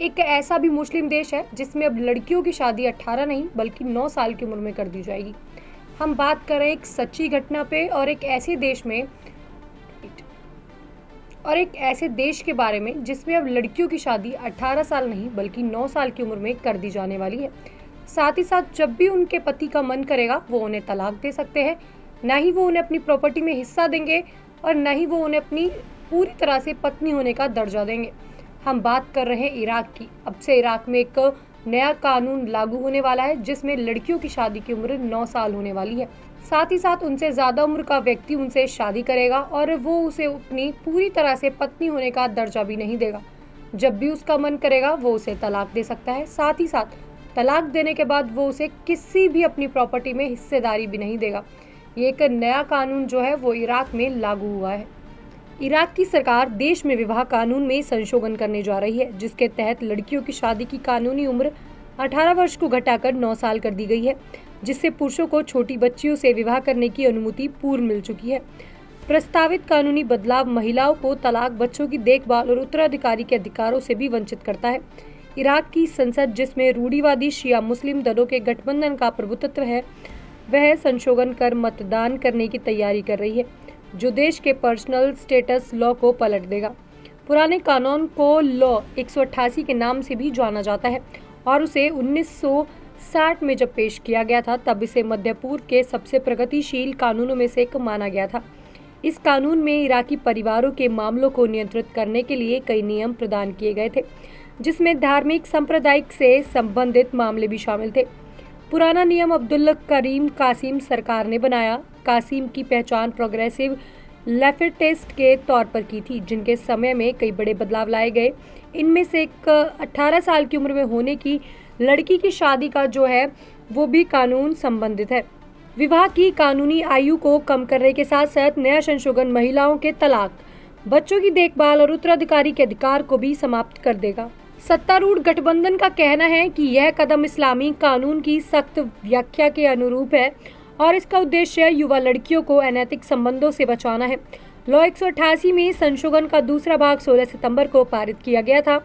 एक ऐसा भी मुस्लिम देश है जिसमें अब लड़कियों की शादी 18 नहीं बल्कि 9 साल की उम्र में कर दी जाएगी। हम बात कर रहे हैं एक सच्ची घटना पे और एक ऐसे देश के बारे में जिसमें अब लड़कियों की शादी 18 साल नहीं बल्कि 9 साल की उम्र में कर दी जाने वाली है। साथ ही साथ जब भी उनके पति का मन करेगा वो उन्हें तलाक दे सकते हैं। न ही वो उन्हें अपनी प्रॉपर्टी में हिस्सा देंगे और न ही वो उन्हें अपनी पूरी तरह से पत्नी होने का दर्जा देंगे। हम बात कर रहे हैं इराक की। अब से इराक में एक नया कानून लागू होने वाला है जिसमें लड़कियों की शादी की उम्र 9 साल होने वाली है। साथ ही साथ उनसे ज्यादा उम्र का व्यक्ति उनसे शादी करेगा और वो उसे अपनी पूरी तरह से पत्नी होने का दर्जा भी नहीं देगा। जब भी उसका मन करेगा वो उसे तलाक दे सकता है। साथ ही साथ तलाक देने के बाद वो उसे किसी भी अपनी प्रॉपर्टी में हिस्सेदारी भी नहीं देगा। ये एक नया कानून जो है वो इराक में लागू हुआ है। इराक की सरकार देश में विवाह कानून में संशोधन करने जा रही है जिसके तहत लड़कियों की शादी की कानूनी उम्र 18 वर्ष को घटाकर 9 साल कर दी गई है, जिससे पुरुषों को छोटी बच्चियों से विवाह करने की अनुमति पूर्व मिल चुकी है। प्रस्तावित कानूनी बदलाव महिलाओं को तलाक, बच्चों की देखभाल और उत्तराधिकारी के अधिकारों से भी वंचित करता है। इराक की संसद, जिसमें रूढ़िवादी शिया मुस्लिम दलों के गठबंधन का प्रभुत्व है, वह संशोधन कर मतदान करने की तैयारी कर रही है, जो देश के पर्सनल स्टेटस लॉ को पलट देगा। पुराने कानून को लॉ 188 के नाम से भी जाना जाता है और उसे 1960 में जब पेश किया गया था तब इसे मध्य पूर्व के सबसे प्रगतिशील कानूनों में से एक माना गया था। इस कानून में इराकी परिवारों के मामलों को नियंत्रित करने के लिए कई नियम प्रदान किए गए थे, जिसमें धार्मिक सांप्रदायिक से संबंधित मामले भी शामिल थे। पुराना नियम अब्दुल करीम कासिम सरकार ने बनाया। कासिम की पहचान प्रोग्रेसिव लेफ्टिस्ट के तौर पर की थी, जिनके समय में कई बड़े बदलाव लाए गए। इनमें से एक 18 साल की उम्र में होने की लड़की की शादी का जो है वो भी कानून संबंधित है। विवाह की कानूनी आयु को कम करने के साथ साथ नया संशोधन महिलाओं के तलाक, बच्चों की देखभाल और उत्तराधिकारी के अधिकार को भी समाप्त कर देगा। सत्तारूढ़ गठबंधन का कहना है कि यह कदम इस्लामी कानून की सख्त व्याख्या के अनुरूप है और इसका उद्देश्य युवा लड़कियों को अनैतिक संबंधों से बचाना है। लॉ 188 में संशोधन का दूसरा भाग 16 सितंबर को पारित किया गया था।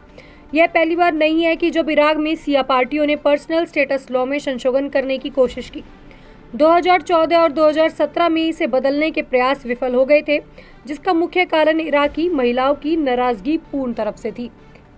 यह पहली बार नहीं है कि जब इराक में सिया पार्टियों ने पर्सनल स्टेटस लॉ में संशोधन करने की कोशिश की। 2014 और 2017 में इसे बदलने के प्रयास विफल हो गए थे, जिसका मुख्य कारण इराकी महिलाओं की नाराजगी पूर्ण तरफ से थी।